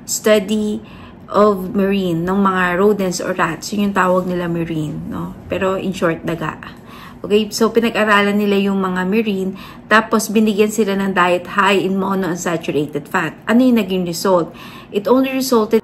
study of marine, ng mga rodents or rats. Yun yung tawag nila marine, no? Pero in short, daga. Okay, so pinag-aralan nila yung mga marine, tapos binigyan sila ng diet high in monounsaturated fat. Ano yung naging result? It only resulted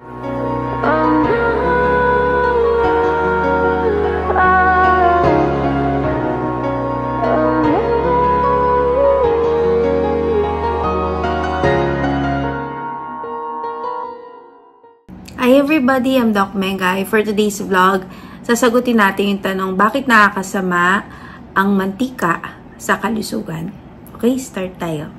Hi everybody, I'm Doc Mengay. For today's vlog, sasagutin natin yung tanong, bakit nakakasama ang mantika sa kalusugan? Okay, start tayo.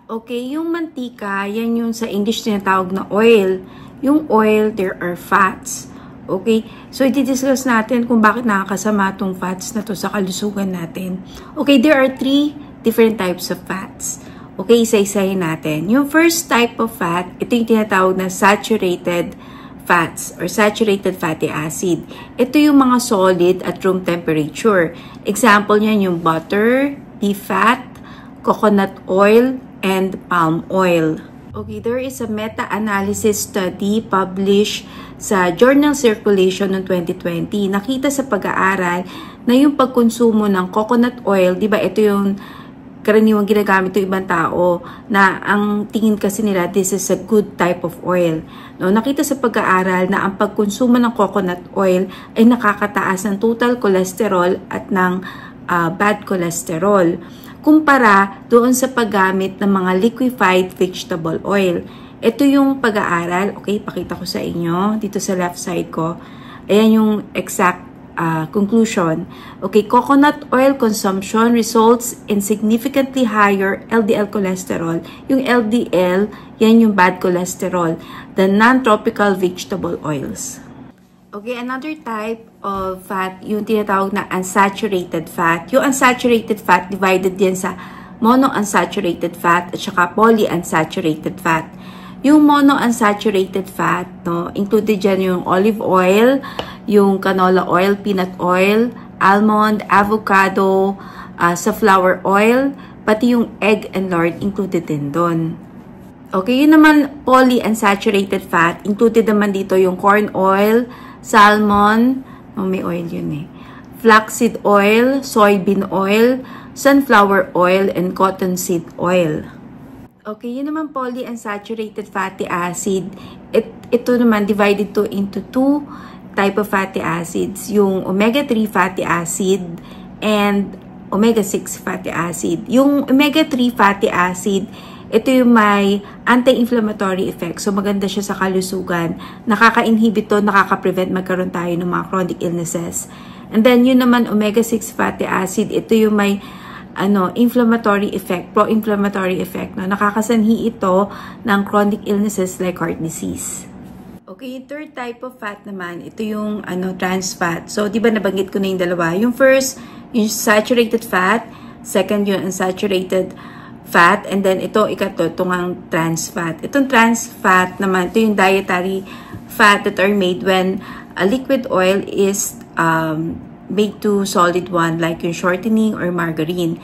Okay, yung mantika, yan yung sa English tinatawag na oil. Yung oil, there are fats. Okay, so i-discuss natin kung bakit nakakasama itong fats na to sa kalusugan natin. Okay, there are 3 different types of fats. Okay, isa-isahin natin. Yung first type of fat, ito yung tinatawag na saturated fats or saturated fatty acid. Ito yung mga solid at room temperature. Example niyan yung butter, beef fat, coconut oil, and palm oil. Okay, there is a meta-analysis study published sa Journal Circulation noong 2020. Nakita sa pag-aaral na yung pagkonsumo ng coconut oil, di ba ito yung karaniwang ginagamit ng ibang tao na ang tingin kasi nila this is a good type of oil. No, nakita sa pag-aaral na ang pagkonsumo ng coconut oil ay nakakataas ng total cholesterol at ng bad cholesterol kumpara doon sa paggamit ng mga liquefied vegetable oil. Ito yung pag-aaral, okay, pakita ko sa inyo dito sa left side ko. Ayan yung exact conclusion. Okay, coconut oil consumption results in significantly higher LDL cholesterol. Yung LDL, yan yung bad cholesterol. The non-tropical vegetable oils. Okay, another type of fat, yung tinatawag na unsaturated fat. Yung unsaturated fat, divided din sa monounsaturated fat at saka polyunsaturated fat. Yung monounsaturated fat, no, included dyan yung olive oil, yung canola oil, peanut oil, almond, avocado, safflower oil, pati yung egg and lard included din doon. Okay, yun naman polyunsaturated fat, included naman dito yung corn oil, salmon, may oil yun flaxseed oil, soybean oil, sunflower oil, and cottonseed oil. Okay, yun naman polyunsaturated fatty acid. Ito naman divided into 2 type of fatty acids. Yung omega-3 fatty acid and omega-6 fatty acid. Yung omega-3 fatty acid, ito yung may anti-inflammatory effect. So, maganda siya sa kalusugan. Nakaka-inhibit to, nakaka-prevent magkaroon tayo ng mga chronic illnesses. And then, yun naman omega-6 fatty acid, ito yung may inflammatory effect, pro-inflammatory effect. No? Nakakasanhi ito ng chronic illnesses like heart disease. Okay, yung third type of fat naman, ito yung trans fat. So, di ba nabanggit ko na yung dalawa? Yung first, yung saturated fat. Second, yung unsaturated fat. And then, ito, itong ang trans fat. Itong trans fat naman, ito yung dietary fat that are made when a liquid oil is made to solid one like yung shortening or margarine.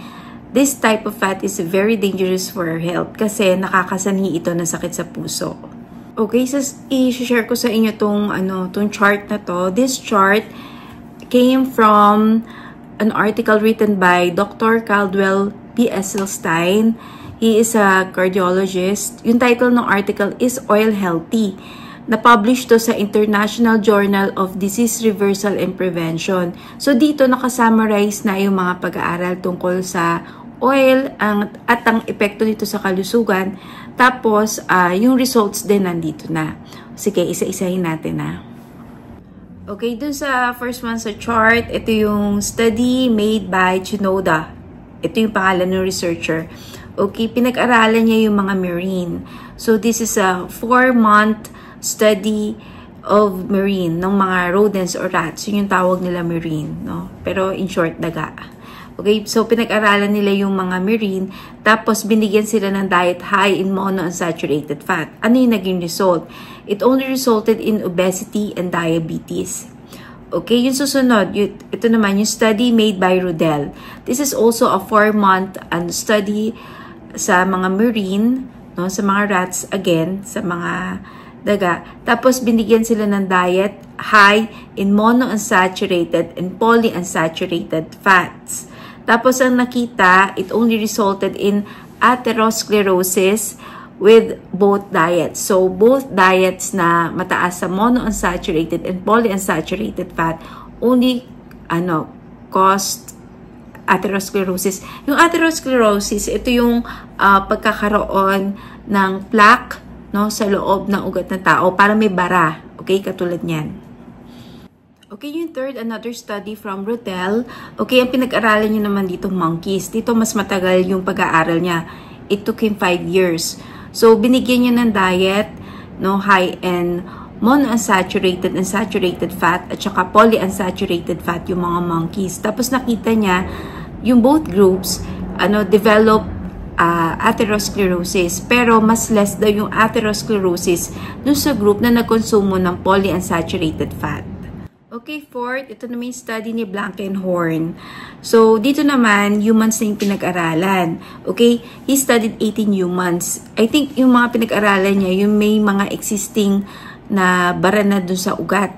This type of fat is very dangerous for our health kasi nakakasanhi ito ng sakit sa puso. Okay, so i-share ko sa inyo tong chart na to. This chart came from an article written by Dr. Caldwell P. Esselstyn. He is a cardiologist. Yung title ng article is Oil Healthy. Na-publish to sa International Journal of Disease Reversal and Prevention. So, dito nakasummarize na yung mga pag-aaral tungkol sa oil at ang epekto nito sa kalusugan. Tapos, yung results din nandito na. Sige, isa-isahin natin na. Okay, dun sa first one sa chart, ito yung study made by Chinoda. Ito yung pangalan ng researcher. Okay, pinag-aralan niya yung mga marine. So, this is a 4-month study of marine, ng mga rodents or rats. Yun yung tawag nila marine, no? Pero in short, daga. Okay, so pinag-aralan nila yung mga marine, tapos binigyan sila ng diet high in monounsaturated fat. Ano yung naging result? It only resulted in obesity and diabetes. Okay, yung susunod, ito naman yung study made by Rudel. This is also a 4-month study sa mga marine. no, sa mga rats, again, sa mga daga. Tapos, binigyan sila ng diet high in monounsaturated and polyunsaturated fats. Tapos, ang nakita, it only resulted in atherosclerosis with both diets. So, both diets na mataas sa monounsaturated and polyunsaturated fat only, caused atherosclerosis. Yung atherosclerosis, ito yung pagkakaroon ng plaque, no, sa loob ng ugat ng tao para may bara. Okay, katulad niyan. Okay, yung third, another study from Rotel. Okay, ang pinag-aralan niya naman dito monkeys. Dito mas matagal yung pag-aaral niya. It took him 5 years. So, binigyan niya ng diet, no, high in monounsaturated and saturated fat at saka polyunsaturated fat yung mga monkeys. Tapos nakita niya yung both groups develop atherosclerosis, pero mas less daw yung atherosclerosis dun sa group na nagkonsumo ng polyunsaturated fat. Okay, fourth, ito naman yung study ni Blankenhorn. So, dito naman, humans na yung pinag-aralan. Okay, he studied 18 humans. I think yung mga pinag-aralan niya, yung may mga existing na bara na dun sa ugat,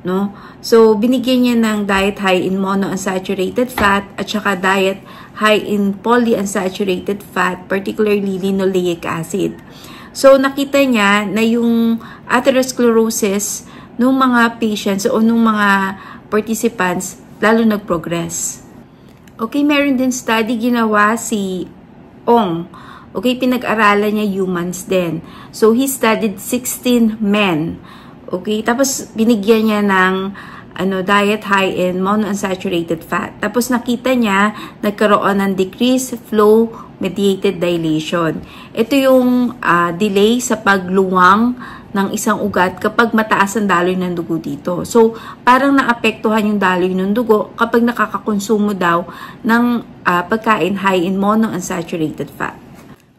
no? So, binigyan niya ng diet high in monounsaturated fat at saka diet high in polyunsaturated fat, particularly linoleic acid. So, nakita niya na yung atherosclerosis nung mga patients o nung mga participants lalo nag-progress. Okay, meron din study ginawa si Ong. Okay, pinag-aralan niya humans din. So, he studied 16 men. Okay, tapos binigyan niya ng diet high in monounsaturated fat. Tapos nakita niya, nagkaroon ng decreased flow mediated dilation. Ito yung delay sa pagluwang ng isang ugat kapag mataas ang daloy ng dugo dito. So, parang naapektuhan yung daloy ng dugo kapag nakakakonsumo daw ng pagkain high in monounsaturated fat.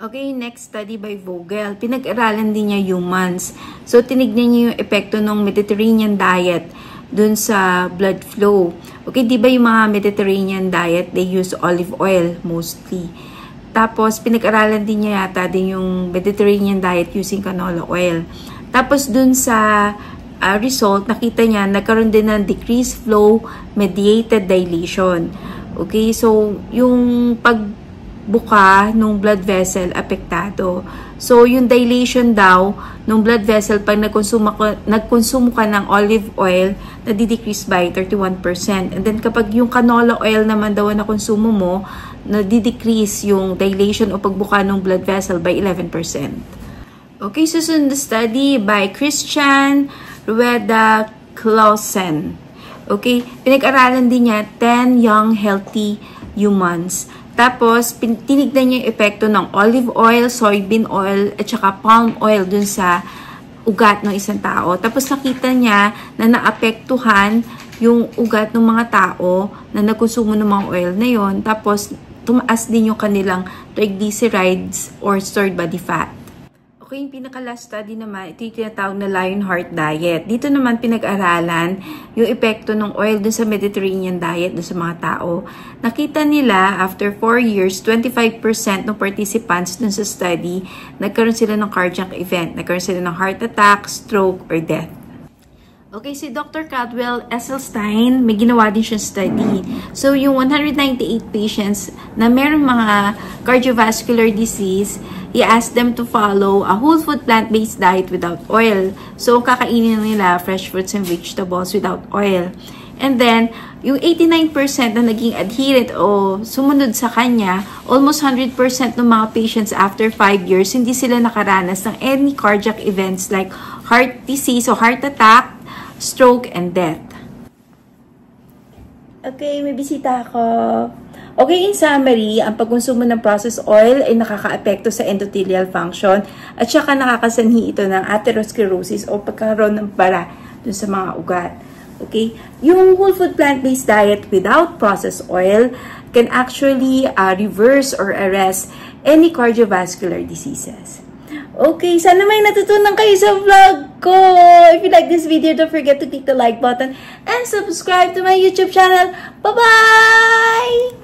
Okay, next study by Vogel. Pinag-aralan din niya humans. So, tinignan niya yung epekto ng Mediterranean diet dun sa blood flow. Okay, di ba yung mga Mediterranean diet, they use olive oil mostly. Tapos, pinag-aralan din niya yata din yung Mediterranean diet using canola oil. Tapos, dun sa result, nakita niya, nagkaroon din ng decreased flow mediated dilation. Okay, so, yung pagbuka ng blood vessel apektado. So, yung dilation daw ng blood vessel pag nagkonsumo ka ng olive oil, nadi-decrease by 31%. And then, kapag yung canola oil naman daw na konsumo mo, nadi-decrease yung dilation o pagbuka ng blood vessel by 11%. Okay, susunod na study by Christian Rueda Clausen. Okay, pinag-aralan din niya 10 young healthy humans. Tapos, tinignan niya yung epekto ng olive oil, soybean oil, at saka palm oil dun sa ugat ng isang tao. Tapos, nakita niya na naapektuhan yung ugat ng mga tao na nagkonsumo ng mga oil na yon. Tapos, tumaas din yung kanilang triglycerides or stored body fat. Okay, yung pinaka-last study naman, ito yung tinatawag na Lionheart Diet. Dito naman pinag-aralan yung epekto ng oil dun sa Mediterranean diet dun sa mga tao. Nakita nila, after 4 years, 25% ng participants dun sa study, nagkaroon sila ng cardiac event. Nagkaroon sila ng heart attack, stroke, or death. Okay, si Dr. Caldwell Esselstyn, may ginawa din siyang study. So, yung 198 patients na meron mga cardiovascular disease, he asked them to follow a whole food plant-based diet without oil. So, kakainin nila fresh fruits and vegetables without oil. And then, yung 89% na naging adherent o sumunod sa kanya, almost 100% ng mga patients after 5 years, hindi sila nakaranas ng any cardiac events like heart disease o heart attack, stroke, and death. Okay, may bisita ako. Okay, in summary, ang pagkonsumo ng processed oil ay nakakaapekto sa endothelial function at saka nakakasanhi ito ng atherosclerosis o pagkaroon ng bara dun sa mga ugat. Okay, yung whole food plant-based diet without processed oil can actually reverse or arrest any cardiovascular diseases. Okay, sana may natutunan kayo sa vlog ko. If you like this video, don't forget to click the like button and subscribe to my YouTube channel. Bye-bye!